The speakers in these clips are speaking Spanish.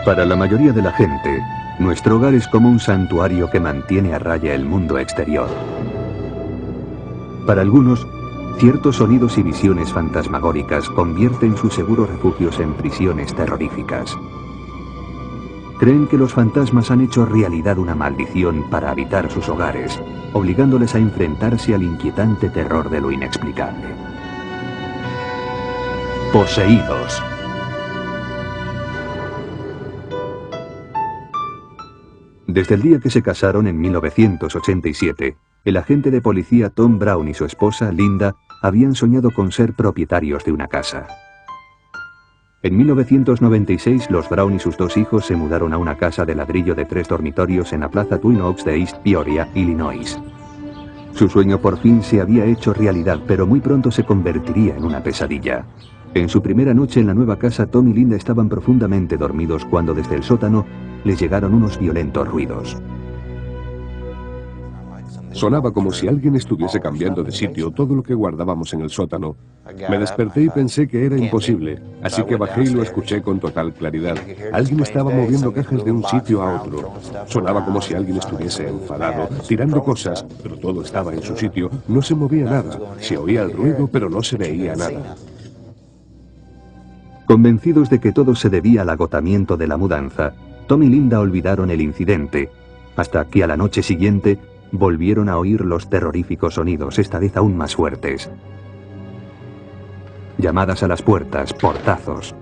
Para la mayoría de la gente, nuestro hogar es como un santuario que mantiene a raya el mundo exterior. Para algunos, ciertos sonidos y visiones fantasmagóricas convierten sus seguros refugios en prisiones terroríficas. Creen que los fantasmas han hecho realidad una maldición para habitar sus hogares, obligándoles a enfrentarse al inquietante terror de lo inexplicable. Poseídos. Desde el día que se casaron en 1987, el agente de policía Tom Brown y su esposa, Linda, habían soñado con ser propietarios de una casa. En 1996, los Brown y sus dos hijos se mudaron a una casa de ladrillo de 3 dormitorios en la plaza Twin Oaks de East Peoria, Illinois. Su sueño por fin se había hecho realidad, pero muy pronto se convertiría en una pesadilla. En su primera noche en la nueva casa, Tom y Linda estaban profundamente dormidos cuando desde el sótano les llegaron unos violentos ruidos. Sonaba como si alguien estuviese cambiando de sitio todo lo que guardábamos en el sótano. Me desperté y pensé que era imposible, así que bajé y lo escuché con total claridad. Alguien estaba moviendo cajas de un sitio a otro. Sonaba como si alguien estuviese enfadado, tirando cosas, pero todo estaba en su sitio. No se movía nada. Se oía el ruido, pero no se veía nada. Convencidos de que todo se debía al agotamiento de la mudanza, Tom y Linda olvidaron el incidente, hasta que a la noche siguiente volvieron a oír los terroríficos sonidos, esta vez aún más fuertes. Llamadas a las puertas, portazos,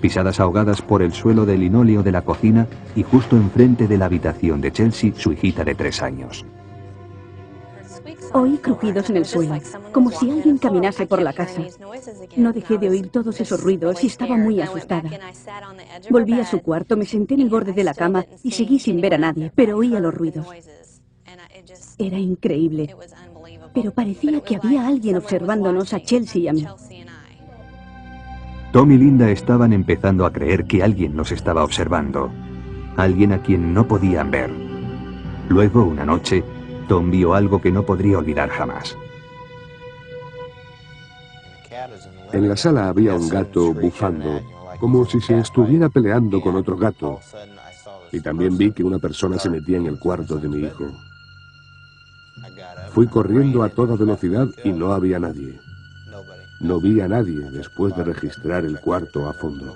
pisadas ahogadas por el suelo de linóleo de la cocina y justo enfrente de la habitación de Chelsea, su hijita de 3 años. Oí crujidos en el suelo, como si alguien caminase por la casa. No dejé de oír todos esos ruidos y estaba muy asustada. Volví a su cuarto, me senté en el borde de la cama y seguí sin ver a nadie, pero oía los ruidos. Era increíble, pero parecía que había alguien observándonos a Chelsea y a mí. Tom y Linda estaban empezando a creer que alguien los estaba observando, alguien a quien no podían ver. Luego, una noche, Tom vio algo que no podría olvidar jamás. En la sala había un gato bufando, como si se estuviera peleando con otro gato. Y también vi que una persona se metía en el cuarto de mi hijo. Fui corriendo a toda velocidad y no había nadie. No vi a nadie después de registrar el cuarto a fondo.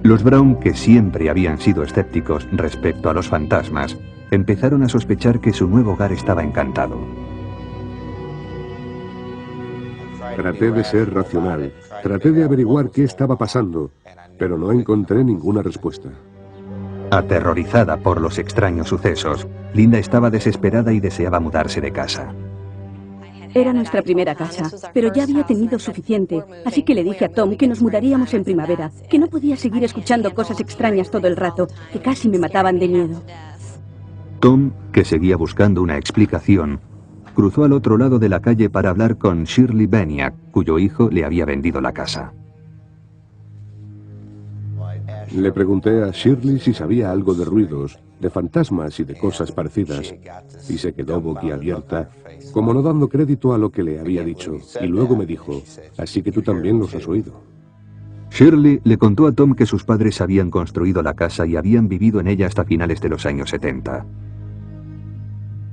Los Brown, que siempre habían sido escépticos respecto a los fantasmas, empezaron a sospechar que su nuevo hogar estaba encantado. Traté de ser racional, traté de averiguar qué estaba pasando, pero no encontré ninguna respuesta. Aterrorizada por los extraños sucesos, Linda estaba desesperada y deseaba mudarse de casa. Era nuestra primera casa, pero ya había tenido suficiente, así que le dije a Tom que nos mudaríamos en primavera, que no podía seguir escuchando cosas extrañas todo el rato, que casi me mataban de miedo. Tom, que seguía buscando una explicación, cruzó al otro lado de la calle para hablar con Shirley Beniak, cuyo hijo le había vendido la casa. Le pregunté a Shirley si sabía algo de ruidos, de fantasmas y de cosas parecidas, y se quedó boquiabierta, como no dando crédito a lo que le había dicho, y luego me dijo, así que tú también los has oído. Shirley le contó a Tom que sus padres habían construido la casa y habían vivido en ella hasta finales de los años 70.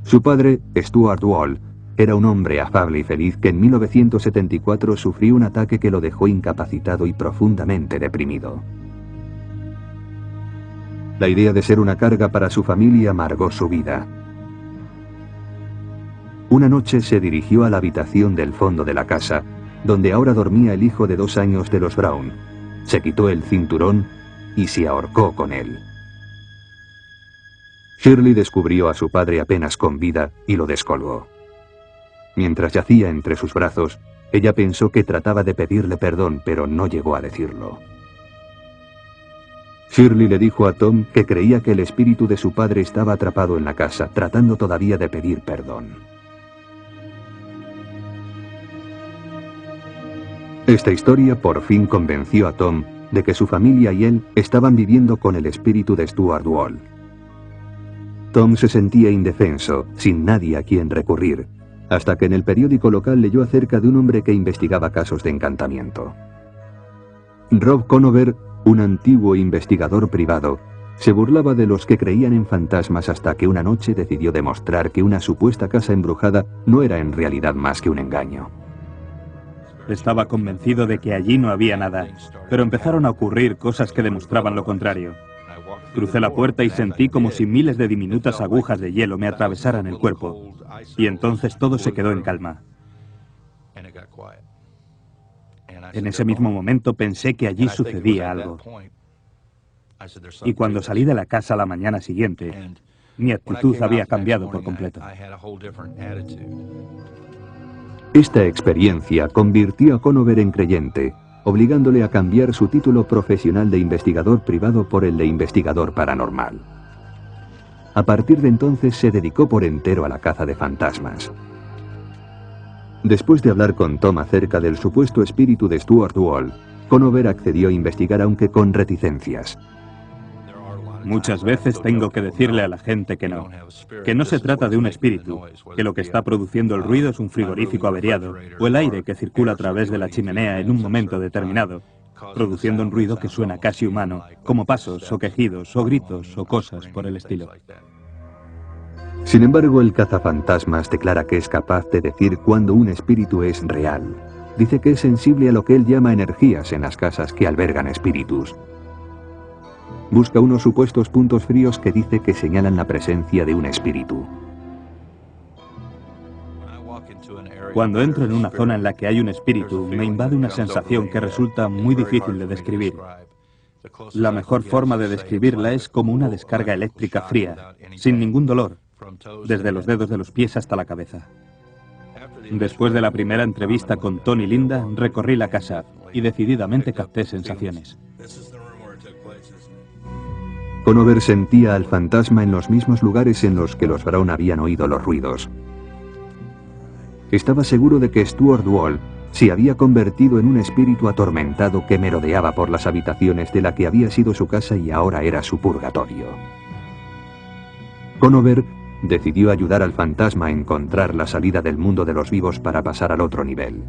Su padre, Stuart Wall, era un hombre afable y feliz que en 1974 sufrió un ataque que lo dejó incapacitado y profundamente deprimido. La idea de ser una carga para su familia amargó su vida. Una noche se dirigió a la habitación del fondo de la casa, donde ahora dormía el hijo de 2 años de los Brown. Se quitó el cinturón y se ahorcó con él. Shirley descubrió a su padre apenas con vida y lo descolgó. Mientras yacía entre sus brazos, ella pensó que trataba de pedirle perdón, pero no llegó a decirlo. Shirley le dijo a Tom que creía que el espíritu de su padre estaba atrapado en la casa, tratando todavía de pedir perdón. Esta historia por fin convenció a Tom de que su familia y él estaban viviendo con el espíritu de Stuart Wall. Tom se sentía indefenso, sin nadie a quien recurrir, hasta que en el periódico local leyó acerca de un hombre que investigaba casos de encantamiento. Rob Conover, Un antiguo investigador privado se burlaba de los que creían en fantasmas hasta que una noche decidió demostrar que una supuesta casa embrujada no era en realidad más que un engaño. Estaba convencido de que allí no había nada, pero empezaron a ocurrir cosas que demostraban lo contrario. Crucé la puerta y sentí como si miles de diminutas agujas de hielo me atravesaran el cuerpo. Y entonces todo se quedó en calma. En ese mismo momento pensé que allí sucedía algo. Y cuando salí de la casa la mañana siguiente, mi actitud había cambiado por completo. Esta experiencia convirtió a Conover en creyente, obligándole a cambiar su título profesional de investigador privado por el de investigador paranormal. A partir de entonces se dedicó por entero a la caza de fantasmas. Después de hablar con Tom acerca del supuesto espíritu de Stuart Wall, Conover accedió a investigar aunque con reticencias. Muchas veces tengo que decirle a la gente que no se trata de un espíritu, que lo que está produciendo el ruido es un frigorífico averiado o el aire que circula a través de la chimenea en un momento determinado, produciendo un ruido que suena casi humano, como pasos o quejidos o gritos o cosas por el estilo. Sin embargo, el cazafantasmas declara que es capaz de decir cuando un espíritu es real. Dice que es sensible a lo que él llama energías en las casas que albergan espíritus. Busca unos supuestos puntos fríos que dice que señalan la presencia de un espíritu. Cuando entro en una zona en la que hay un espíritu, me invade una sensación que resulta muy difícil de describir. La mejor forma de describirla es como una descarga eléctrica fría, sin ningún dolor, desde los dedos de los pies hasta la cabeza. Después de la primera entrevista con Tony y Linda, recorrí la casa y decididamente capté sensaciones. Conover sentía al fantasma en los mismos lugares en los que los Brown habían oído los ruidos. Estaba seguro de que Stuart Wall se había convertido en un espíritu atormentado que merodeaba por las habitaciones de la que había sido su casa y ahora era su purgatorio. Conover decidió ayudar al fantasma a encontrar la salida del mundo de los vivos para pasar al otro nivel.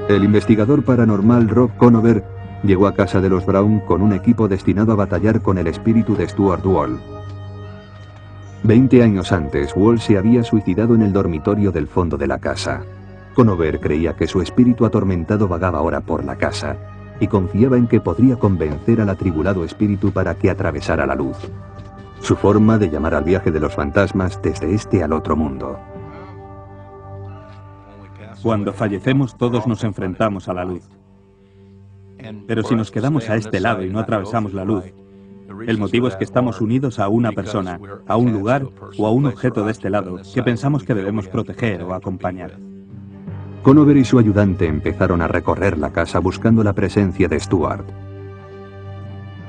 El investigador paranormal Rob Conover llegó a casa de los Brown con un equipo destinado a batallar con el espíritu de Stuart Wall. 20 años antes, Wall se había suicidado en el dormitorio del fondo de la casa. Conover creía que su espíritu atormentado vagaba ahora por la casa y confiaba en que podría convencer al atribulado espíritu para que atravesara la luz. Su forma de llamar al viaje de los fantasmas desde este al otro mundo. Cuando fallecemos todos nos enfrentamos a la luz. Pero si nos quedamos a este lado y no atravesamos la luz, el motivo es que estamos unidos a una persona, a un lugar o a un objeto de este lado que pensamos que debemos proteger o acompañar. Conover y su ayudante empezaron a recorrer la casa buscando la presencia de Stuart.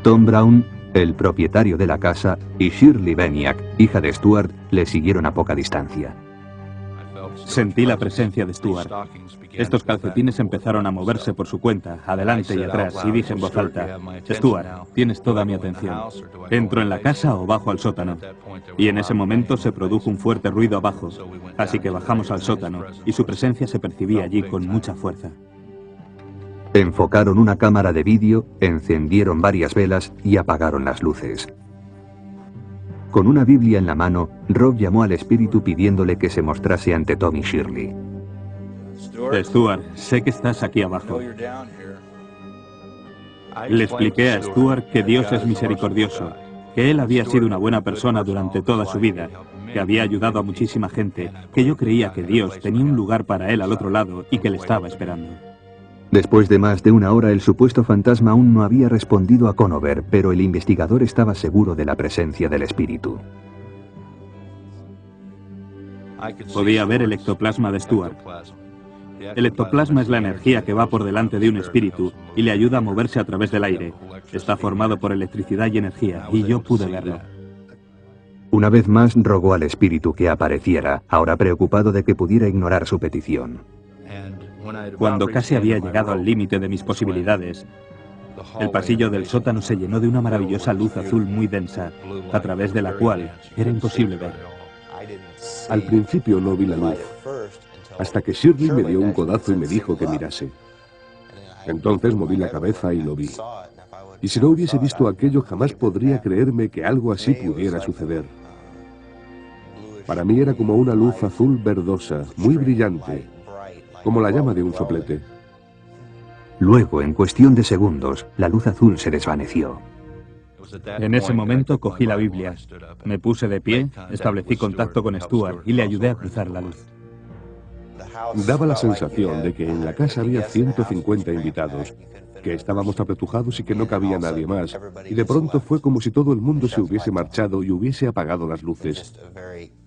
Tom Brown, el propietario de la casa, y Shirley Beniak, hija de Stuart, le siguieron a poca distancia. Sentí la presencia de Stuart. Estos calcetines empezaron a moverse por su cuenta, adelante y atrás, y dije en voz alta: Stuart, tienes toda mi atención. ¿Entro en la casa o bajo al sótano? Y en ese momento se produjo un fuerte ruido abajo, así que bajamos al sótano, y su presencia se percibía allí con mucha fuerza. Enfocaron una cámara de vídeo, encendieron varias velas y apagaron las luces. Con una Biblia en la mano, Rob llamó al espíritu pidiéndole que se mostrase ante Tom y Shirley. Stuart, sé que estás aquí abajo. Le expliqué a Stuart que Dios es misericordioso, que él había sido una buena persona durante toda su vida, que había ayudado a muchísima gente, que yo creía que Dios tenía un lugar para él al otro lado y que le estaba esperando. Después de más de una hora, el supuesto fantasma aún no había respondido a Conover, pero el investigador estaba seguro de la presencia del espíritu. Podía ver el ectoplasma de Stuart. El ectoplasma es la energía que va por delante de un espíritu y le ayuda a moverse a través del aire. Está formado por electricidad y energía, y yo pude verlo. Una vez más rogó al espíritu que apareciera, ahora preocupado de que pudiera ignorar su petición. Cuando casi había llegado al límite de mis posibilidades, el pasillo del sótano se llenó de una maravillosa luz azul muy densa, a través de la cual era imposible ver. Al principio no vi la luz, hasta que Shirley me dio un codazo y me dijo que mirase. Entonces moví la cabeza y lo vi. Y si no hubiese visto aquello, jamás podría creerme que algo así pudiera suceder. Para mí era como una luz azul verdosa, muy brillante, como la llama de un soplete. Luego, en cuestión de segundos, la luz azul se desvaneció. En ese momento cogí la Biblia, me puse de pie, establecí contacto con Stuart y le ayudé a cruzar la luz. Daba la sensación de que en la casa había 150 invitados, que estábamos apretujados y que no cabía nadie más, y de pronto fue como si todo el mundo se hubiese marchado y hubiese apagado las luces.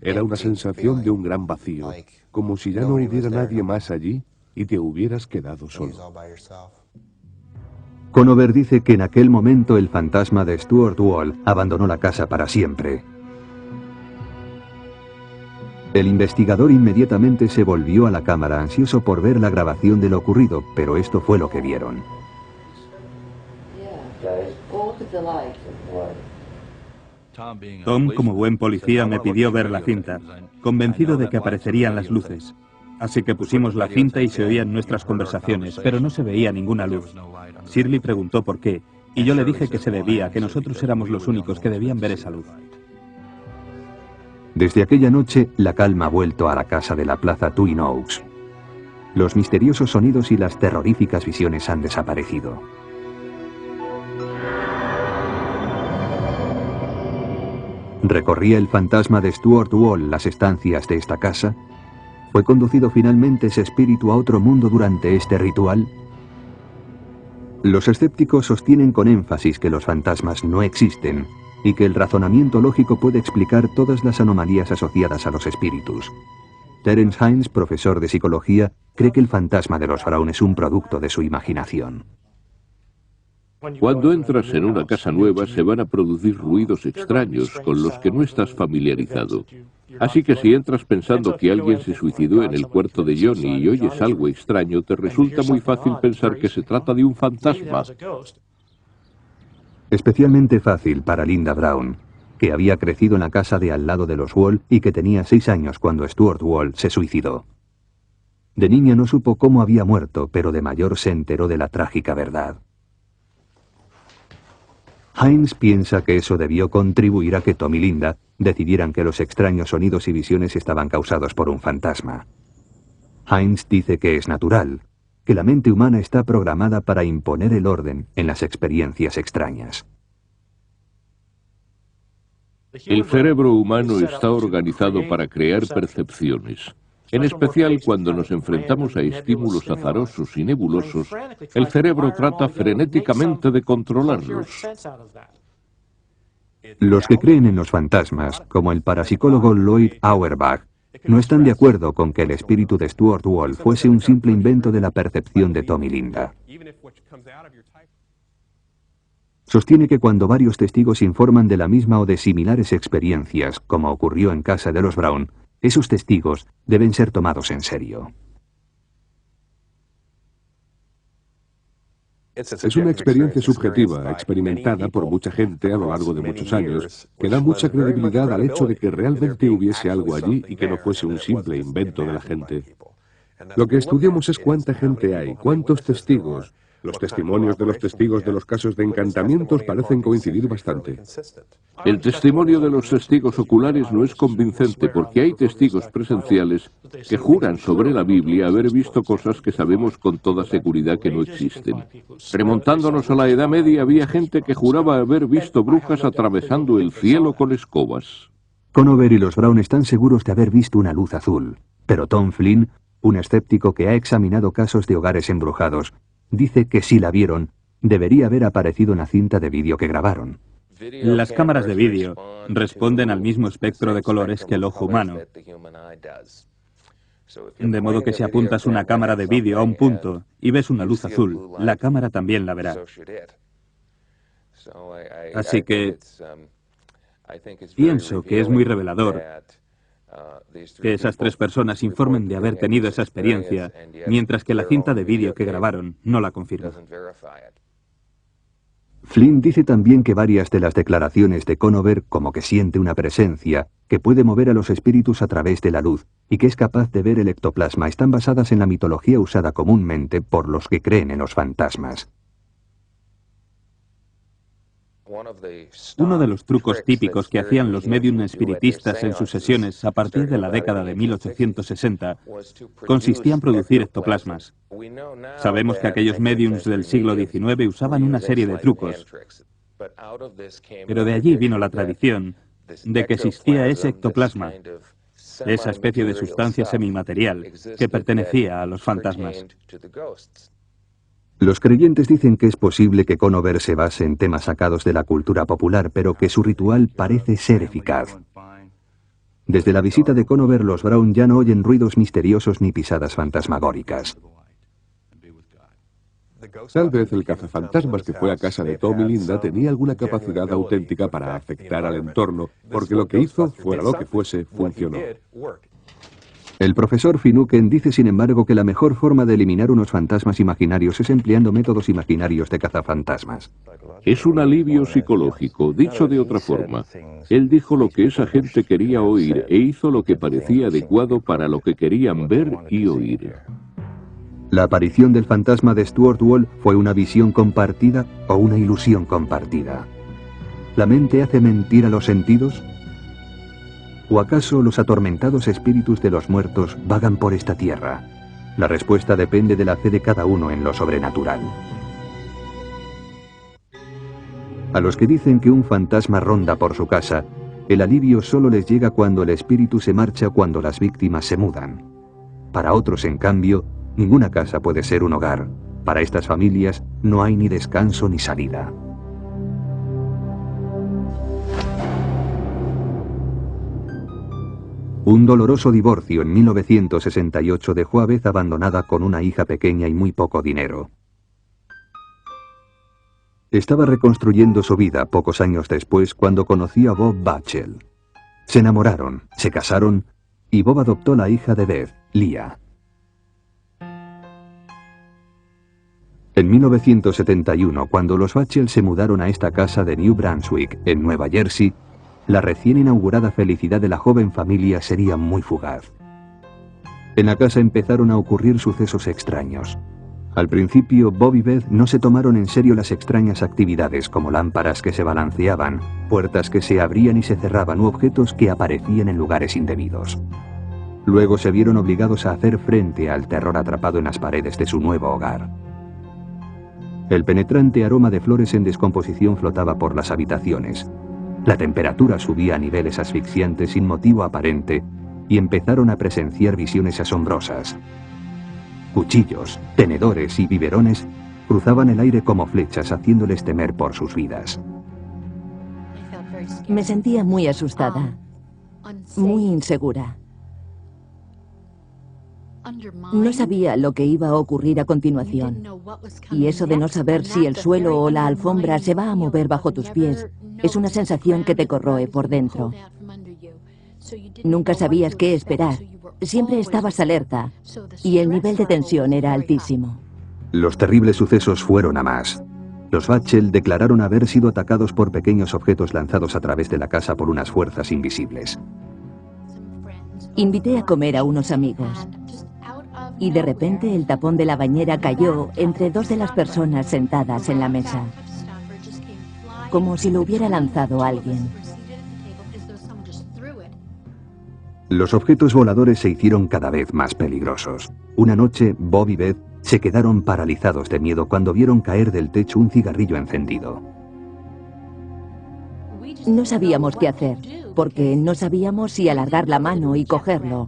Era una sensación de un gran vacío, como si ya no hubiera nadie más allí y te hubieras quedado solo. Conover dice que en aquel momento el fantasma de Stuart Wall abandonó la casa para siempre. El investigador inmediatamente se volvió a la cámara ansioso por ver la grabación de lo ocurrido, pero esto fue lo que vieron. Tom, como buen policía, me pidió ver la cinta, convencido de que aparecerían las luces. Así que pusimos la cinta y se oían nuestras conversaciones, pero no se veía ninguna luz. Shirley preguntó por qué, y yo le dije que se debía a que nosotros éramos los únicos que debían ver esa luz. Desde aquella noche, la calma ha vuelto a la casa de la plaza Twin Oaks. Los misteriosos sonidos y las terroríficas visiones han desaparecido. ¿Recorría el fantasma de Stuart Wall las estancias de esta casa? ¿Fue conducido finalmente ese espíritu a otro mundo durante este ritual? Los escépticos sostienen con énfasis que los fantasmas no existen y que el razonamiento lógico puede explicar todas las anomalías asociadas a los espíritus. Terence Hines, profesor de psicología, cree que el fantasma de los Brown es un producto de su imaginación. Cuando entras en una casa nueva se van a producir ruidos extraños con los que no estás familiarizado. Así que si entras pensando que alguien se suicidó en el cuarto de Johnny y oyes algo extraño, te resulta muy fácil pensar que se trata de un fantasma. Especialmente fácil para Linda Brown, que había crecido en la casa de al lado de los Wall y que tenía 6 años cuando Stuart Wall se suicidó. De niña no supo cómo había muerto, pero de mayor se enteró de la trágica verdad. Hines piensa que eso debió contribuir a que Tom y Linda decidieran que los extraños sonidos y visiones estaban causados por un fantasma. Hines dice que es natural, que la mente humana está programada para imponer el orden en las experiencias extrañas. El cerebro humano está organizado para crear percepciones. En especial cuando nos enfrentamos a estímulos azarosos y nebulosos, el cerebro trata frenéticamente de controlarlos. Los que creen en los fantasmas, como el parapsicólogo Lloyd Auerbach, no están de acuerdo con que el espíritu de Stuart Wall fuese un simple invento de la percepción de Tom y Linda. Sostiene que cuando varios testigos informan de la misma o de similares experiencias, como ocurrió en casa de los Brown, esos testigos deben ser tomados en serio. Es una experiencia subjetiva, experimentada por mucha gente a lo largo de muchos años, que da mucha credibilidad al hecho de que realmente hubiese algo allí y que no fuese un simple invento de la gente. Lo que estudiamos es cuánta gente hay, cuántos testigos. Los testimonios de los testigos de los casos de encantamientos parecen coincidir bastante. El testimonio de los testigos oculares no es convincente porque hay testigos presenciales que juran sobre la Biblia haber visto cosas que sabemos con toda seguridad que no existen. Remontándonos a la Edad Media había gente que juraba haber visto brujas atravesando el cielo con escobas. Conover y los Brown están seguros de haber visto una luz azul, pero Tom Flynn, un escéptico que ha examinado casos de hogares embrujados, dice que si la vieron, debería haber aparecido en la cinta de vídeo que grabaron. Las cámaras de vídeo responden al mismo espectro de colores que el ojo humano. De modo que si apuntas una cámara de vídeo a un punto y ves una luz azul, la cámara también la verá. Así que pienso que es muy revelador que esas 3 personas informen de haber tenido esa experiencia, mientras que la cinta de vídeo que grabaron no la confirma. Flynn dice también que varias de las declaraciones de Conover, como que siente una presencia, que puede mover a los espíritus a través de la luz y que es capaz de ver el ectoplasma, están basadas en la mitología usada comúnmente por los que creen en los fantasmas. Uno de los trucos típicos que hacían los médium espiritistas en sus sesiones a partir de la década de 1860 consistía en producir ectoplasmas. Sabemos que aquellos médiums del siglo XIX usaban una serie de trucos, pero de allí vino la tradición de que existía ese ectoplasma, esa especie de sustancia semimaterial que pertenecía a los fantasmas. Los creyentes dicen que es posible que Conover se base en temas sacados de la cultura popular, pero que su ritual parece ser eficaz. Desde la visita de Conover, los Brown ya no oyen ruidos misteriosos ni pisadas fantasmagóricas. Tal vez el cazafantasmas que fue a casa de Tom y Linda tenía alguna capacidad auténtica para afectar al entorno, porque lo que hizo, fuera lo que fuese, funcionó. El profesor Finucane dice, sin embargo, que la mejor forma de eliminar unos fantasmas imaginarios es empleando métodos imaginarios de cazafantasmas. Es un alivio psicológico, dicho de otra forma. Él dijo lo que esa gente quería oír e hizo lo que parecía adecuado para lo que querían ver y oír. La aparición del fantasma de Stuart Wall fue una visión compartida o una ilusión compartida. ¿La mente hace mentir a los sentidos? ¿O acaso los atormentados espíritus de los muertos vagan por esta tierra? La respuesta depende de la fe de cada uno en lo sobrenatural. A los que dicen que un fantasma ronda por su casa, el alivio solo les llega cuando el espíritu se marcha o cuando las víctimas se mudan. Para otros, en cambio, ninguna casa puede ser un hogar. Para estas familias no hay ni descanso ni salida. Un doloroso divorcio en 1968 dejó a Beth abandonada con una hija pequeña y muy poco dinero. Estaba reconstruyendo su vida pocos años después cuando conoció a Bob Batchel. Se enamoraron, se casaron y Bob adoptó la hija de Beth, Leah. En 1971, cuando los Batchel se mudaron a esta casa de New Brunswick, en Nueva Jersey, la recién inaugurada felicidad de la joven familia sería muy fugaz. En la casa empezaron a ocurrir sucesos extraños. Al principio, Bob y Beth no se tomaron en serio las extrañas actividades como lámparas que se balanceaban, puertas que se abrían y se cerraban u objetos que aparecían en lugares indebidos. Luego se vieron obligados a hacer frente al terror atrapado en las paredes de su nuevo hogar. El penetrante aroma de flores en descomposición flotaba por las habitaciones. La temperatura subía a niveles asfixiantes sin motivo aparente y empezaron a presenciar visiones asombrosas. Cuchillos, tenedores y biberones cruzaban el aire como flechas, haciéndoles temer por sus vidas. Me sentía muy asustada, muy insegura. No sabía lo que iba a ocurrir a continuación. Y eso de no saber si el suelo o la alfombra se va a mover bajo tus pies es una sensación que te corroe por dentro. Nunca sabías qué esperar. Siempre estabas alerta y el nivel de tensión era altísimo. Los terribles sucesos fueron a más. Los Batchel declararon haber sido atacados por pequeños objetos lanzados a través de la casa por unas fuerzas invisibles. Invité a comer a unos amigos. Y de repente el tapón de la bañera cayó entre dos de las personas sentadas en la mesa. Como si lo hubiera lanzado alguien. Los objetos voladores se hicieron cada vez más peligrosos. Una noche, Bob y Beth se quedaron paralizados de miedo cuando vieron caer del techo un cigarrillo encendido. No sabíamos qué hacer, porque no sabíamos si alargar la mano y cogerlo,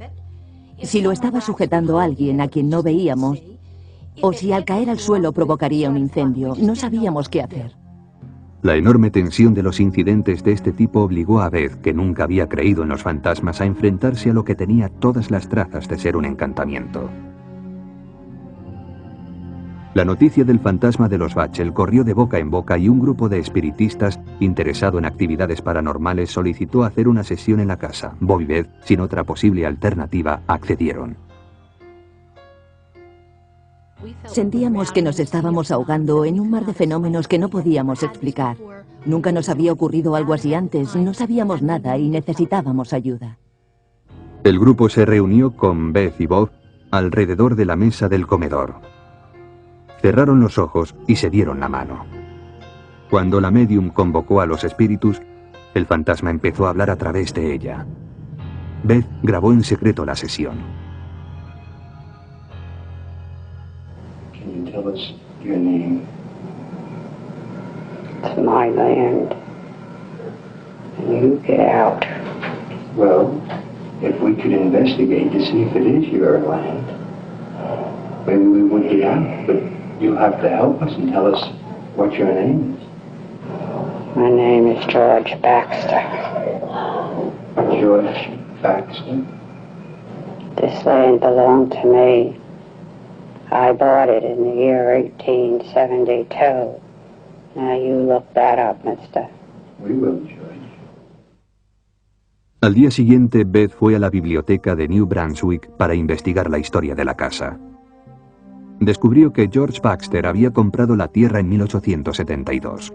si lo estaba sujetando alguien a quien no veíamos, o si al caer al suelo provocaría un incendio. No sabíamos qué hacer. La enorme tensión de los incidentes de este tipo obligó a Beth, que nunca había creído en los fantasmas, a enfrentarse a lo que tenía todas las trazas de ser un encantamiento. La noticia del fantasma de los Batchel corrió de boca en boca y un grupo de espiritistas interesado en actividades paranormales solicitó hacer una sesión en la casa. Bob y Beth, sin otra posible alternativa, accedieron. Sentíamos que nos estábamos ahogando en un mar de fenómenos que no podíamos explicar. Nunca nos había ocurrido algo así antes, no sabíamos nada y necesitábamos ayuda. El grupo se reunió con Beth y Bob alrededor de la mesa del comedor. Cerraron los ojos y se dieron la mano. Cuando la medium convocó a los espíritus, el fantasma empezó a hablar a través de ella. Beth grabó en secreto la sesión. Can you tell us your name? It's my land. And you get out. Well, if we could investigate to see if it is your land, maybe we would get out, but you'll have to help us and tell us what your name is. My name is George Baxter. George Baxter? This land belonged to me. I bought it in the year 1872. Now you look that up, mister. We will, George. Al día siguiente, Beth fue a la biblioteca de New Brunswick para investigar la historia de la casa. Descubrió que George Baxter había comprado la tierra en 1872.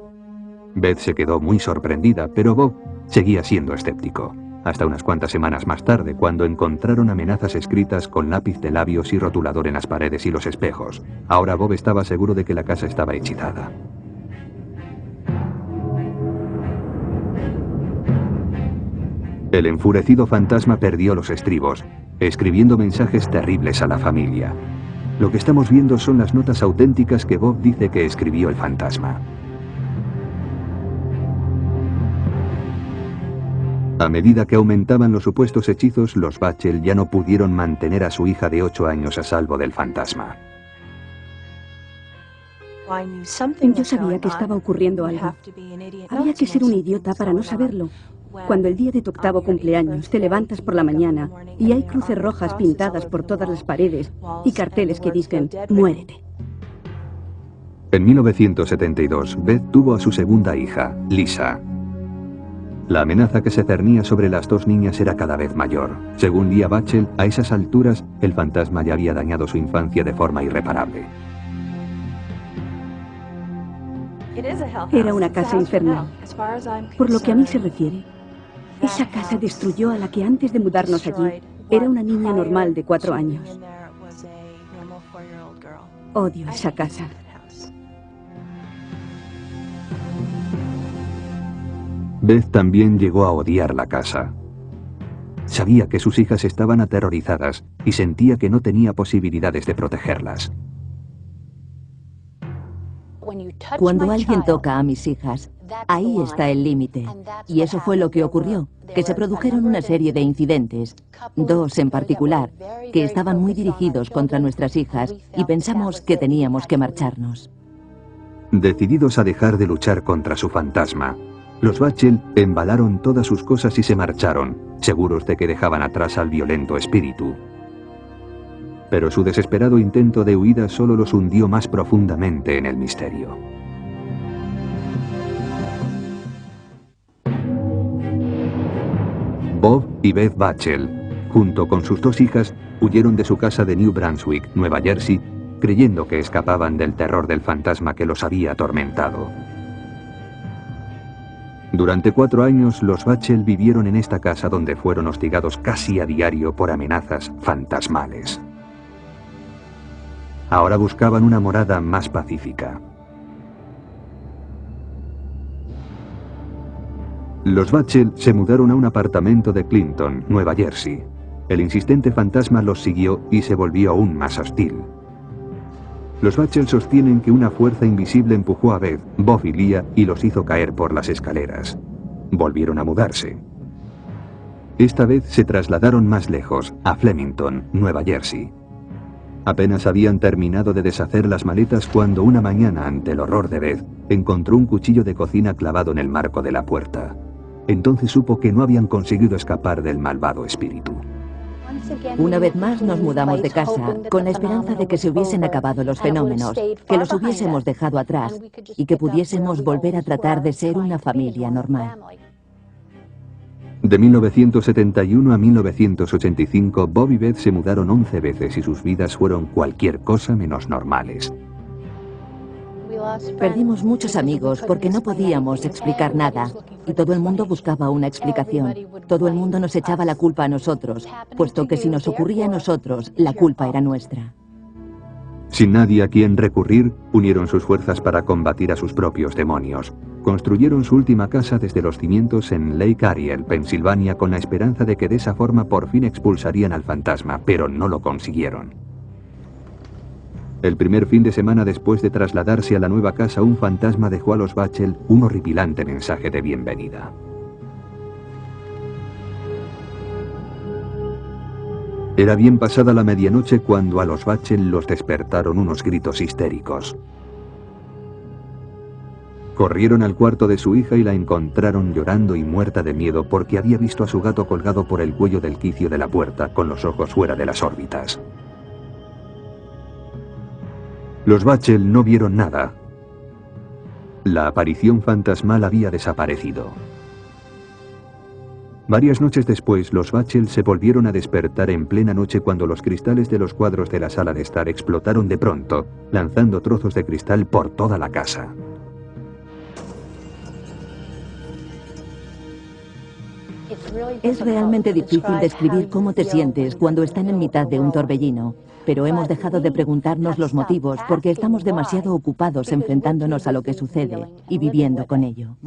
Beth se quedó muy sorprendida, pero Bob seguía siendo escéptico. Hasta unas cuantas semanas más tarde, cuando encontraron amenazas escritas con lápiz de labios y rotulador en las paredes y los espejos. Ahora Bob estaba seguro de que la casa estaba hechizada. El enfurecido fantasma perdió los estribos, escribiendo mensajes terribles a la familia. Lo que estamos viendo son las notas auténticas que Bob dice que escribió el fantasma. A medida que aumentaban los supuestos hechizos, los Bachel ya no pudieron mantener a su hija de 8 años a salvo del fantasma. Yo sabía que estaba ocurriendo algo. Había que ser un idiota para no saberlo. Cuando el día de tu 8º cumpleaños te levantas por la mañana y hay cruces rojas pintadas por todas las paredes y carteles que dicen «Muérete». En 1972, Beth tuvo a su segunda hija, Lisa. La amenaza que se cernía sobre las dos niñas era cada vez mayor. Según Leah Bachel, a esas alturas, el fantasma ya había dañado su infancia de forma irreparable. Era una casa infernal. Por lo que a mí se refiere, esa casa destruyó a la que antes de mudarnos allí era una niña normal de 4 años. Odio esa casa. Beth también llegó a odiar la casa. Sabía que sus hijas estaban aterrorizadas y sentía que no tenía posibilidades de protegerlas. Cuando alguien toca a mis hijas, ahí está el límite. Y eso fue lo que ocurrió, que se produjeron una serie de incidentes, 2 en particular, que estaban muy dirigidos contra nuestras hijas y pensamos que teníamos que marcharnos. Decididos a dejar de luchar contra su fantasma, los Bachel embalaron todas sus cosas y se marcharon, seguros de que dejaban atrás al violento espíritu. Pero su desesperado intento de huida solo los hundió más profundamente en el misterio. Bob y Beth Bachel, junto con sus 2 hijas, huyeron de su casa de New Brunswick, Nueva Jersey, creyendo que escapaban del terror del fantasma que los había atormentado. Durante 4 años, los Bachel vivieron en esta casa donde fueron hostigados casi a diario por amenazas fantasmales. Ahora buscaban una morada más pacífica. Los Bachel se mudaron a un apartamento de Clinton, Nueva Jersey. El insistente fantasma los siguió y se volvió aún más hostil. Los Bachel sostienen que una fuerza invisible empujó a Beth, Bob y Leah y los hizo caer por las escaleras. Volvieron a mudarse. Esta vez se trasladaron más lejos, a Flemington, Nueva Jersey. Apenas habían terminado de deshacer las maletas cuando una mañana, ante el horror de Beth, encontró un cuchillo de cocina clavado en el marco de la puerta. Entonces supo que no habían conseguido escapar del malvado espíritu. Una vez más nos mudamos de casa con la esperanza de que se hubiesen acabado los fenómenos, que los hubiésemos dejado atrás y que pudiésemos volver a tratar de ser una familia normal. De 1971 a 1985, Bob y Beth se mudaron 11 veces y sus vidas fueron cualquier cosa menos normales. Perdimos muchos amigos porque no podíamos explicar nada y todo el mundo buscaba una explicación. Todo el mundo nos echaba la culpa a nosotros, puesto que si nos ocurría a nosotros, la culpa era nuestra. Sin nadie a quien recurrir, unieron sus fuerzas para combatir a sus propios demonios. Construyeron su última casa desde los cimientos en Lake Ariel, Pensilvania, con la esperanza de que de esa forma por fin expulsarían al fantasma, pero no lo consiguieron. El primer fin de semana después de trasladarse a la nueva casa, un fantasma dejó a los Bachel un horripilante mensaje de bienvenida. Era bien pasada la medianoche cuando a los Bachel los despertaron unos gritos histéricos. Corrieron al cuarto de su hija y la encontraron llorando y muerta de miedo porque había visto a su gato colgado por el cuello del quicio de la puerta, con los ojos fuera de las órbitas. Los Bachel no vieron nada. La aparición fantasmal había desaparecido. Varias noches después, los Bachel se volvieron a despertar en plena noche cuando los cristales de los cuadros de la sala de estar explotaron de pronto, lanzando trozos de cristal por toda la casa. Es realmente difícil describir cómo te sientes cuando están en mitad de un torbellino, pero hemos dejado de preguntarnos los motivos porque estamos demasiado ocupados enfrentándonos a lo que sucede y viviendo con ello.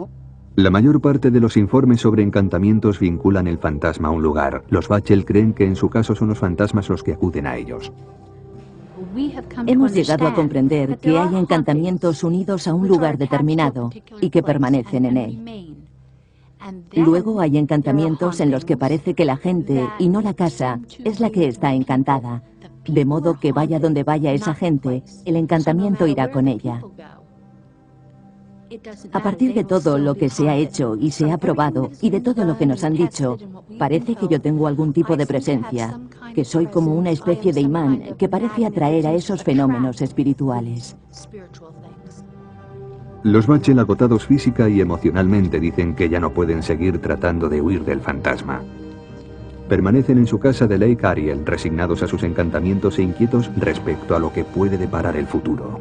La mayor parte de los informes sobre encantamientos vinculan el fantasma a un lugar. Los Bachel creen que en su caso son los fantasmas los que acuden a ellos. Hemos llegado a comprender que hay encantamientos unidos a un lugar determinado y que permanecen en él. Luego hay encantamientos en los que parece que la gente, y no la casa, es la que está encantada, de modo que vaya donde vaya esa gente, el encantamiento irá con ella. A partir de todo lo que se ha hecho y se ha probado, y de todo lo que nos han dicho, parece que yo tengo algún tipo de presencia, que soy como una especie de imán que parece atraer a esos fenómenos espirituales. Los Bachel, agotados física y emocionalmente, dicen que ya no pueden seguir tratando de huir del fantasma. Permanecen en su casa de Lake Ariel, resignados a sus encantamientos e inquietos respecto a lo que puede deparar el futuro.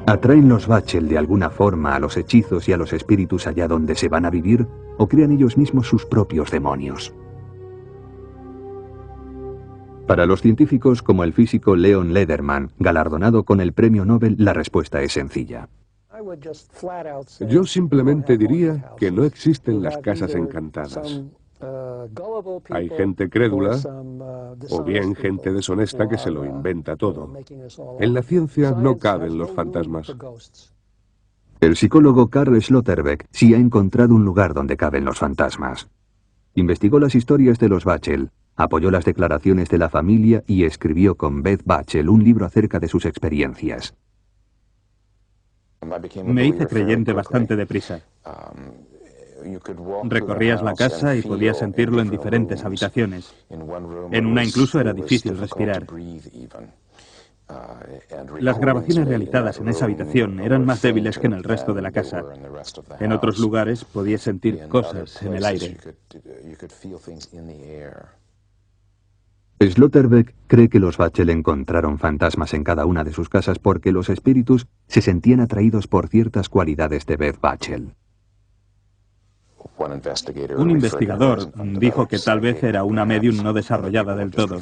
¿Atraen los Bachel de alguna forma a los hechizos y a los espíritus allá donde se van a vivir, o crean ellos mismos sus propios demonios? Para los científicos como el físico Leon Lederman, galardonado con el premio Nobel, la respuesta es sencilla. Yo simplemente diría que no existen las casas encantadas. Hay gente crédula o bien gente deshonesta que se lo inventa todo. En la ciencia no caben los fantasmas. El psicólogo Karl Sloterdijk sí ha encontrado un lugar donde caben los fantasmas. Investigó las historias de los Bachel, apoyó las declaraciones de la familia y escribió con Beth Bachel un libro acerca de sus experiencias. Me hice creyente bastante deprisa. Recorrías la casa y podías sentirlo en diferentes habitaciones. En una incluso era difícil respirar. Las grabaciones realizadas en esa habitación eran más débiles que en el resto de la casa. En otros lugares podías sentir cosas en el aire. Sloterdijk cree que los Bachel encontraron fantasmas en cada una de sus casas porque los espíritus se sentían atraídos por ciertas cualidades de Beth Bachel. Un investigador dijo que tal vez era una medium no desarrollada del todo.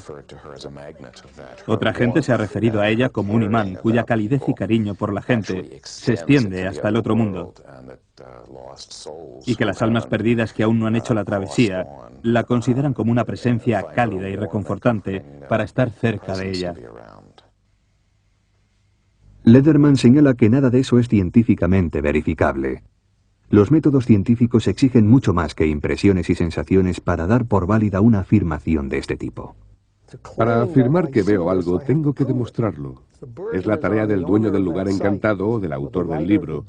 Otra gente se ha referido a ella como un imán cuya calidez y cariño por la gente se extiende hasta el otro mundo, y que las almas perdidas que aún no han hecho la travesía la consideran como una presencia cálida y reconfortante para estar cerca de ella. Lederman señala que nada de eso es científicamente verificable. Los métodos científicos exigen mucho más que impresiones y sensaciones para dar por válida una afirmación de este tipo. Para afirmar que veo algo, tengo que demostrarlo. Es la tarea del dueño del lugar encantado o del autor del libro.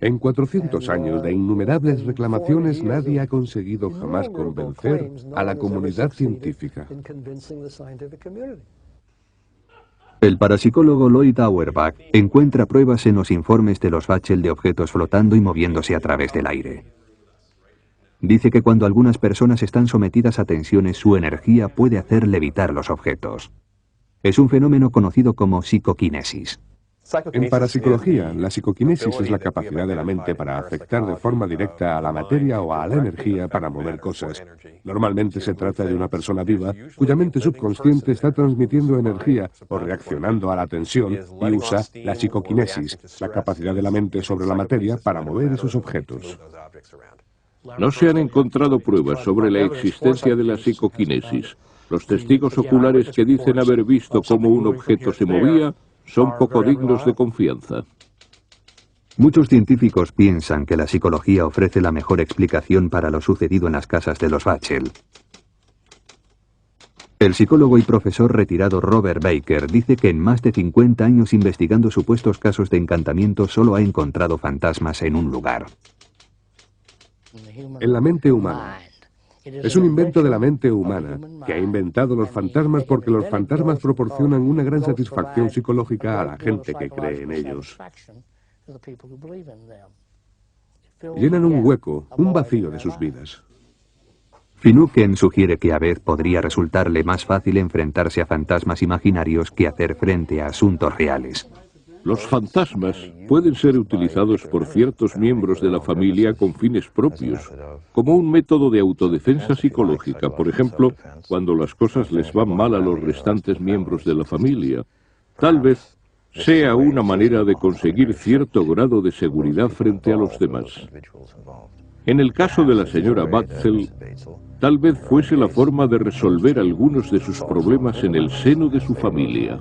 En 400 años de innumerables reclamaciones, nadie ha conseguido jamás convencer a la comunidad científica. El parapsicólogo Lloyd Auerbach encuentra pruebas en los informes de los Bachel de objetos flotando y moviéndose a través del aire. Dice que cuando algunas personas están sometidas a tensiones, su energía puede hacer levitar los objetos. Es un fenómeno conocido como psicoquinesis. En parapsicología, la psicoquinesis es la capacidad de la mente para afectar de forma directa a la materia o a la energía para mover cosas. Normalmente se trata de una persona viva cuya mente subconsciente está transmitiendo energía o reaccionando a la tensión y usa la psicoquinesis, la capacidad de la mente sobre la materia para mover esos objetos. No se han encontrado pruebas sobre la existencia de la psicoquinesis. Los testigos oculares que dicen haber visto cómo un objeto se movía son poco dignos de confianza. Muchos científicos piensan que la psicología ofrece la mejor explicación para lo sucedido en las casas de los Bachel. El psicólogo y profesor retirado Robert Baker dice que en más de 50 años investigando supuestos casos de encantamiento solo ha encontrado fantasmas en un lugar. En la mente humana. Es un invento de la mente humana, que ha inventado los fantasmas porque los fantasmas proporcionan una gran satisfacción psicológica a la gente que cree en ellos. Llenan un hueco, un vacío de sus vidas. Finucane sugiere que a vez podría resultarle más fácil enfrentarse a fantasmas imaginarios que hacer frente a asuntos reales. Los fantasmas pueden ser utilizados por ciertos miembros de la familia con fines propios, como un método de autodefensa psicológica, por ejemplo, cuando las cosas les van mal a los restantes miembros de la familia. Tal vez sea una manera de conseguir cierto grado de seguridad frente a los demás. En el caso de la señora Bachel, tal vez fuese la forma de resolver algunos de sus problemas en el seno de su familia.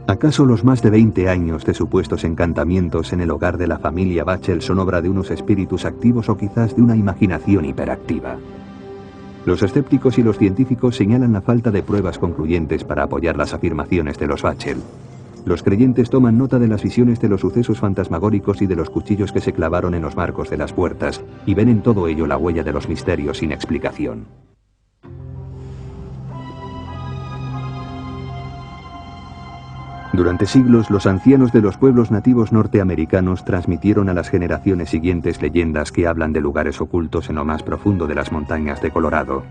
¿Acaso los más de 20 años de supuestos encantamientos en el hogar de la familia Bachel son obra de unos espíritus activos o quizás de una imaginación hiperactiva? Los escépticos y los científicos señalan la falta de pruebas concluyentes para apoyar las afirmaciones de los Bachel. Los creyentes toman nota de las visiones de los sucesos fantasmagóricos y de los cuchillos que se clavaron en los marcos de las puertas, y ven en todo ello la huella de los misterios sin explicación. Durante siglos, los ancianos de los pueblos nativos norteamericanos transmitieron a las generaciones siguientes leyendas que hablan de lugares ocultos en lo más profundo de las montañas de Colorado.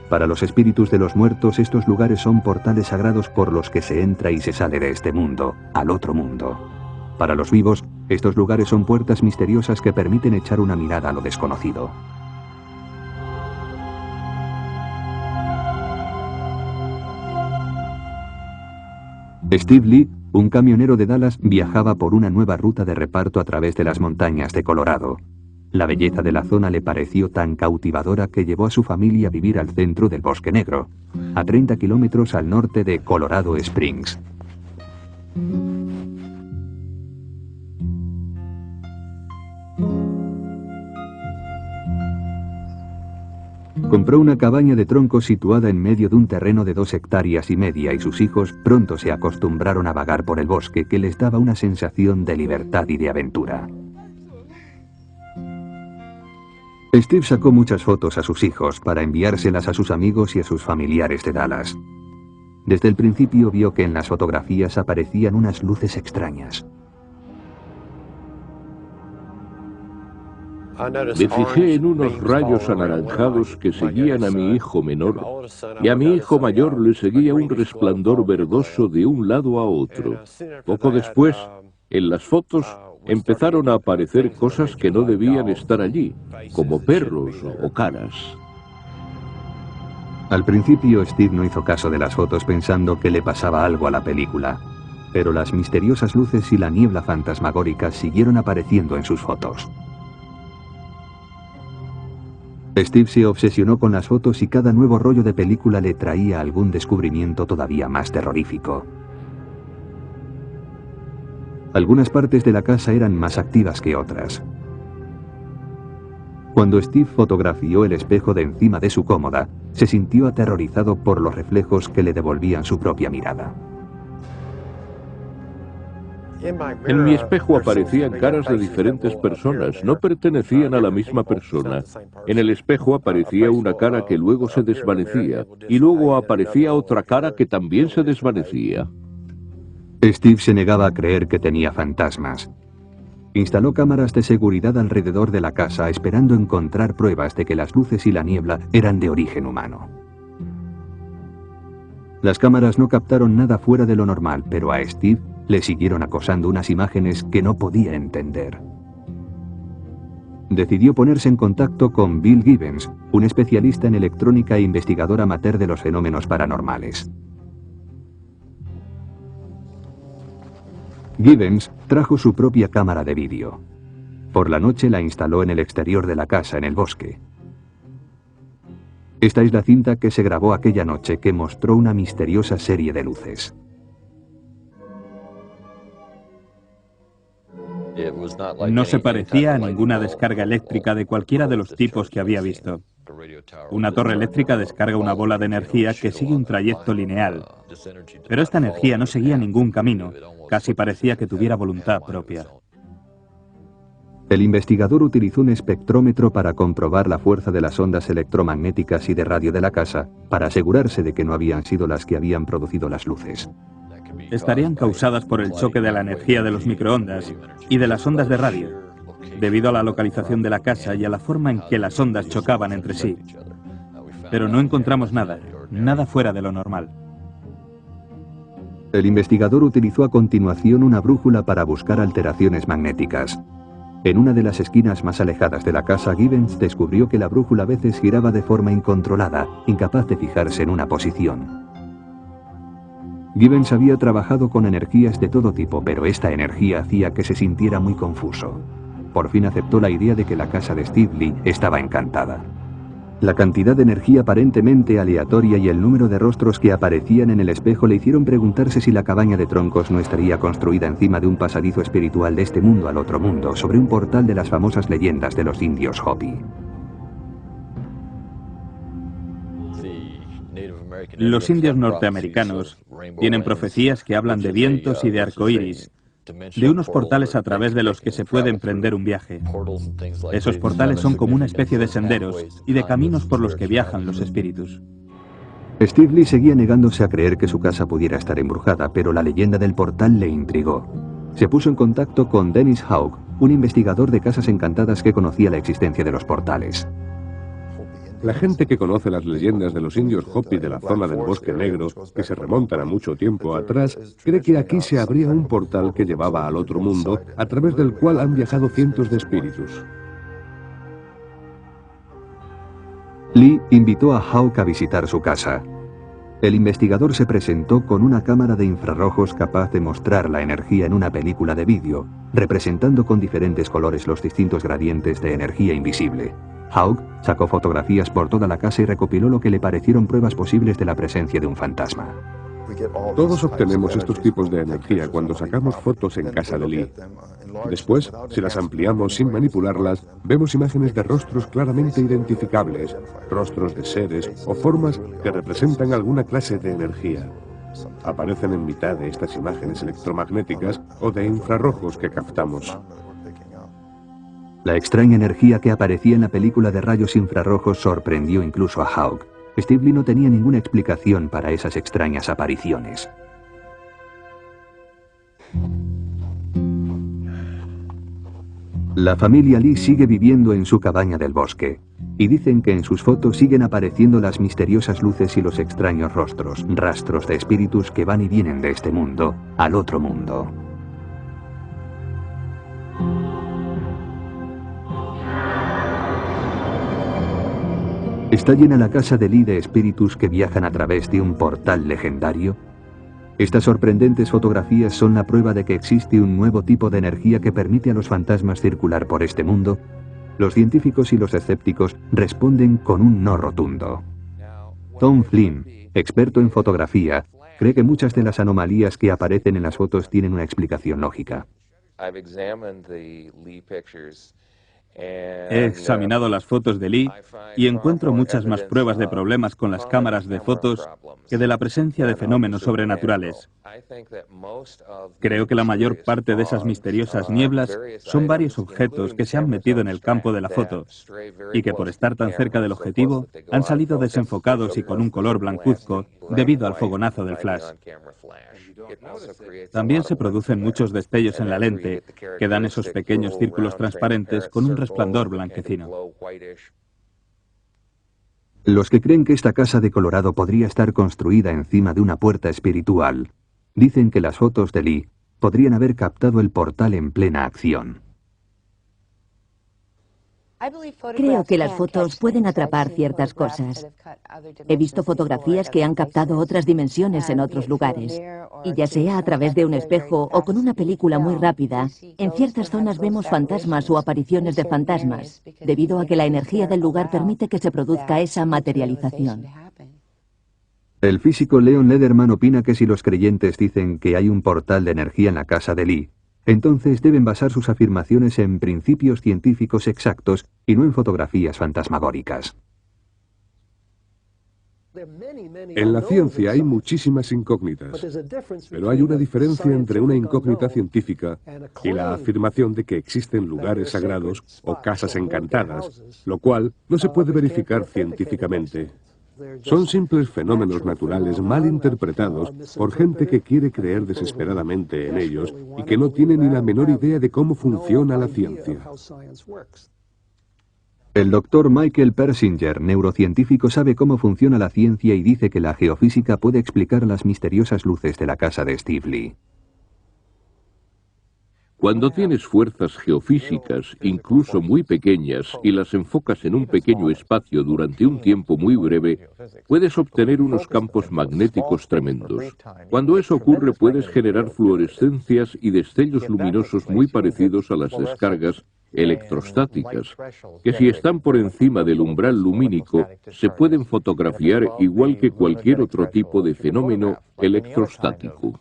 Para los espíritus de los muertos, estos lugares son portales sagrados por los que se entra y se sale de este mundo, al otro mundo. Para los vivos, estos lugares son puertas misteriosas que permiten echar una mirada a lo desconocido. Steve Lee, un camionero de Dallas, viajaba por una nueva ruta de reparto a través de las montañas de Colorado. La belleza de la zona le pareció tan cautivadora que llevó a su familia a vivir al centro del Bosque Negro, a 30 kilómetros al norte de Colorado Springs. Compró una cabaña de troncos situada en medio de un terreno de 2,5 hectáreas y sus hijos pronto se acostumbraron a vagar por el bosque, que les daba una sensación de libertad y de aventura. Steve sacó muchas fotos a sus hijos para enviárselas a sus amigos y a sus familiares de Dallas. Desde el principio vio que en las fotografías aparecían unas luces extrañas. Me fijé en unos rayos anaranjados que seguían a mi hijo menor, y a mi hijo mayor le seguía un resplandor verdoso de un lado a otro. Poco después, en las fotos, empezaron a aparecer cosas que no debían estar allí, como perros o caras. Al principio, Steve no hizo caso de las fotos pensando que le pasaba algo a la película, pero las misteriosas luces y la niebla fantasmagórica siguieron apareciendo en sus fotos. Steve se obsesionó con las fotos y cada nuevo rollo de película le traía algún descubrimiento todavía más terrorífico. Algunas partes de la casa eran más activas que otras. Cuando Steve fotografió el espejo de encima de su cómoda, se sintió aterrorizado por los reflejos que le devolvían su propia mirada. En mi espejo aparecían caras de diferentes personas, no pertenecían a la misma persona. En el espejo aparecía una cara que luego se desvanecía, y luego aparecía otra cara que también se desvanecía. Steve se negaba a creer que tenía fantasmas. Instaló cámaras de seguridad alrededor de la casa esperando encontrar pruebas de que las luces y la niebla eran de origen humano. Las cámaras no captaron nada fuera de lo normal, pero a Steve le siguieron acosando unas imágenes que no podía entender. Decidió ponerse en contacto con Bill Gibbons, un especialista en electrónica e investigador amateur de los fenómenos paranormales. Gibbons trajo su propia cámara de vídeo. Por la noche la instaló en el exterior de la casa en el bosque. Esta es la cinta que se grabó aquella noche que mostró una misteriosa serie de luces. No se parecía a ninguna descarga eléctrica de cualquiera de los tipos que había visto. Una torre eléctrica descarga una bola de energía que sigue un trayecto lineal, pero esta energía no seguía ningún camino, casi parecía que tuviera voluntad propia. El investigador utilizó un espectrómetro para comprobar la fuerza de las ondas electromagnéticas y de radio de la casa, para asegurarse de que no habían sido las que habían producido las luces. Estarían causadas por el choque de la energía de los microondas y de las ondas de radio, debido a la localización de la casa y a la forma en que las ondas chocaban entre sí. Pero no encontramos nada, nada fuera de lo normal. El investigador utilizó a continuación una brújula para buscar alteraciones magnéticas. En una de las esquinas más alejadas de la casa, Gibbons descubrió que la brújula a veces giraba de forma incontrolada, incapaz de fijarse en una posición. Gibbons había trabajado con energías de todo tipo, pero esta energía hacía que se sintiera muy confuso. Por fin aceptó la idea de que la casa de Steve Lee estaba encantada. La cantidad de energía aparentemente aleatoria y el número de rostros que aparecían en el espejo le hicieron preguntarse si la cabaña de troncos no estaría construida encima de un pasadizo espiritual de este mundo al otro mundo, sobre un portal de las famosas leyendas de los indios Hopi. Los indios norteamericanos tienen profecías que hablan de vientos y de arcoíris, de unos portales a través de los que se puede emprender un viaje. Esos portales son como una especie de senderos y de caminos por los que viajan los espíritus. Steve Lee seguía negándose a creer que su casa pudiera estar embrujada, pero la leyenda del portal le intrigó. Se puso en contacto con Dennis Hauck, un investigador de casas encantadas que conocía la existencia de los portales. La gente que conoce las leyendas de los indios Hopi de la zona del Bosque Negro, que se remontan a mucho tiempo atrás, cree que aquí se abría un portal que llevaba al otro mundo, a través del cual han viajado cientos de espíritus. Lee invitó a Hauck a visitar su casa. El investigador se presentó con una cámara de infrarrojos capaz de mostrar la energía en una película de vídeo, representando con diferentes colores los distintos gradientes de energía invisible. Hauck sacó fotografías por toda la casa y recopiló lo que le parecieron pruebas posibles de la presencia de un fantasma. Todos obtenemos estos tipos de energía cuando sacamos fotos en casa de Lee. Después, si las ampliamos sin manipularlas, vemos imágenes de rostros claramente identificables, rostros de seres o formas que representan alguna clase de energía. Aparecen en mitad de estas imágenes electromagnéticas o de infrarrojos que captamos. La extraña energía que aparecía en la película de rayos infrarrojos sorprendió incluso a Hauck. Steve Lee no tenía ninguna explicación para esas extrañas apariciones. La familia Lee sigue viviendo en su cabaña del bosque, y dicen que en sus fotos siguen apareciendo las misteriosas luces y los extraños rostros, rastros de espíritus que van y vienen de este mundo al otro mundo. ¿Está llena la casa de Lee de espíritus que viajan a través de un portal legendario? Estas sorprendentes fotografías son la prueba de que existe un nuevo tipo de energía que permite a los fantasmas circular por este mundo. Los científicos y los escépticos responden con un no rotundo. Tom Flynn, experto en fotografía, cree que muchas de las anomalías que aparecen en las fotos tienen una explicación lógica. He examinado las fotos de Lee y encuentro muchas más pruebas de problemas con las cámaras de fotos que de la presencia de fenómenos sobrenaturales. Creo que la mayor parte de esas misteriosas nieblas son varios objetos que se han metido en el campo de la foto y que por estar tan cerca del objetivo han salido desenfocados y con un color blancuzco debido al fogonazo del flash. También se producen muchos destellos en la lente que dan esos pequeños círculos transparentes con un resplandor blanquecino. Los que creen que esta casa de Colorado podría estar construida encima de una puerta espiritual, dicen que las fotos de Lee podrían haber captado el portal en plena acción. Creo que las fotos pueden atrapar ciertas cosas. He visto fotografías que han captado otras dimensiones en otros lugares. Y ya sea a través de un espejo o con una película muy rápida, en ciertas zonas vemos fantasmas o apariciones de fantasmas, debido a que la energía del lugar permite que se produzca esa materialización. El físico Leon Lederman opina que si los creyentes dicen que hay un portal de energía en la casa de Lee, entonces deben basar sus afirmaciones en principios científicos exactos y no en fotografías fantasmagóricas. En la ciencia hay muchísimas incógnitas, pero hay una diferencia entre una incógnita científica y la afirmación de que existen lugares sagrados o casas encantadas, lo cual no se puede verificar científicamente. Son simples fenómenos naturales mal interpretados por gente que quiere creer desesperadamente en ellos y que no tiene ni la menor idea de cómo funciona la ciencia. El doctor Michael Persinger, neurocientífico, sabe cómo funciona la ciencia y dice que la geofísica puede explicar las misteriosas luces de la casa de Steve Lee. Cuando tienes fuerzas geofísicas, incluso muy pequeñas, y las enfocas en un pequeño espacio durante un tiempo muy breve, puedes obtener unos campos magnéticos tremendos. Cuando eso ocurre, puedes generar fluorescencias y destellos luminosos muy parecidos a las descargas electrostáticas, que si están por encima del umbral lumínico, se pueden fotografiar igual que cualquier otro tipo de fenómeno electrostático.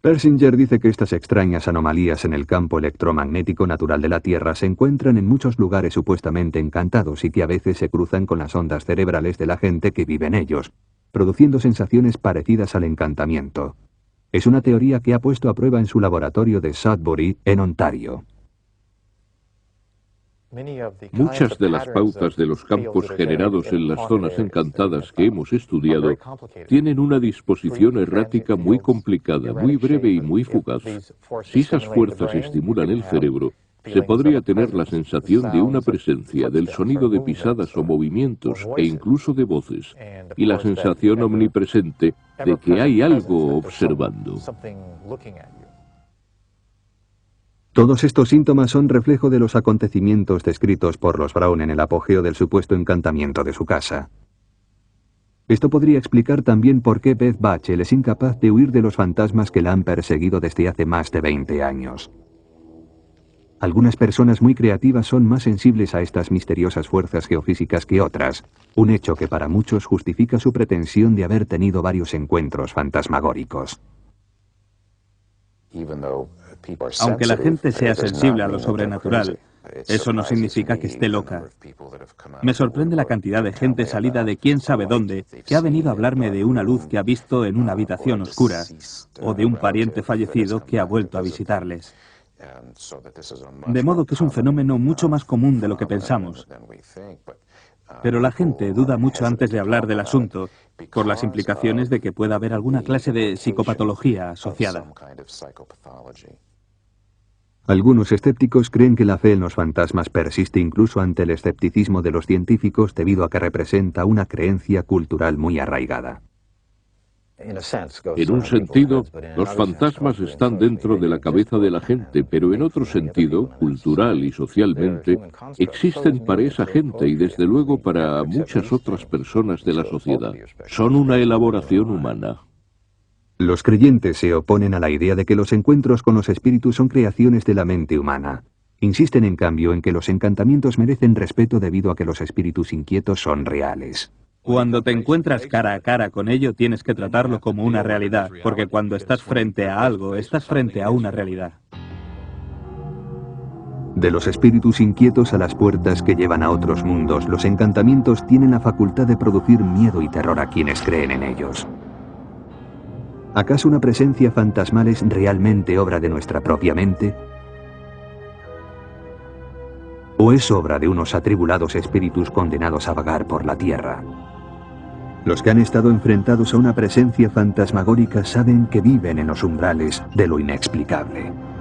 Persinger dice que estas extrañas anomalías en el campo electromagnético natural de la Tierra se encuentran en muchos lugares supuestamente encantados y que a veces se cruzan con las ondas cerebrales de la gente que vive en ellos, produciendo sensaciones parecidas al encantamiento. Es una teoría que ha puesto a prueba en su laboratorio de Sudbury, en Ontario. Muchas de las pautas de los campos generados en las zonas encantadas que hemos estudiado tienen una disposición errática muy complicada, muy breve y muy fugaz. Si esas fuerzas estimulan el cerebro, se podría tener la sensación de una presencia, del sonido de pisadas o movimientos e incluso de voces, y la sensación omnipresente de que hay algo observando. Todos estos síntomas son reflejo de los acontecimientos descritos por los Brown en el apogeo del supuesto encantamiento de su casa. Esto podría explicar también por qué Beth Bachel es incapaz de huir de los fantasmas que la han perseguido desde hace más de 20 años. Algunas personas muy creativas son más sensibles a estas misteriosas fuerzas geofísicas que otras, un hecho que para muchos justifica su pretensión de haber tenido varios encuentros fantasmagóricos. Aunque la gente sea sensible a lo sobrenatural, eso no significa que esté loca. Me sorprende la cantidad de gente salida de quién sabe dónde que ha venido a hablarme de una luz que ha visto en una habitación oscura, o de un pariente fallecido que ha vuelto a visitarles. De modo que es un fenómeno mucho más común de lo que pensamos. Pero la gente duda mucho antes de hablar del asunto, por las implicaciones de que pueda haber alguna clase de psicopatología asociada. Algunos escépticos creen que la fe en los fantasmas persiste incluso ante el escepticismo de los científicos debido a que representa una creencia cultural muy arraigada. En un sentido, los fantasmas están dentro de la cabeza de la gente, pero en otro sentido, cultural y socialmente, existen para esa gente y desde luego para muchas otras personas de la sociedad. Son una elaboración humana. Los creyentes se oponen a la idea de que los encuentros con los espíritus son creaciones de la mente humana. Insisten en cambio en que los encantamientos merecen respeto debido a que los espíritus inquietos son reales. Cuando te encuentras cara a cara con ello, tienes que tratarlo como una realidad, porque cuando estás frente a algo, estás frente a una realidad. De los espíritus inquietos a las puertas que llevan a otros mundos, los encantamientos tienen la facultad de producir miedo y terror a quienes creen en ellos. ¿Acaso una presencia fantasmal es realmente obra de nuestra propia mente? ¿O es obra de unos atribulados espíritus condenados a vagar por la tierra? Los que han estado enfrentados a una presencia fantasmagórica saben que viven en los umbrales de lo inexplicable.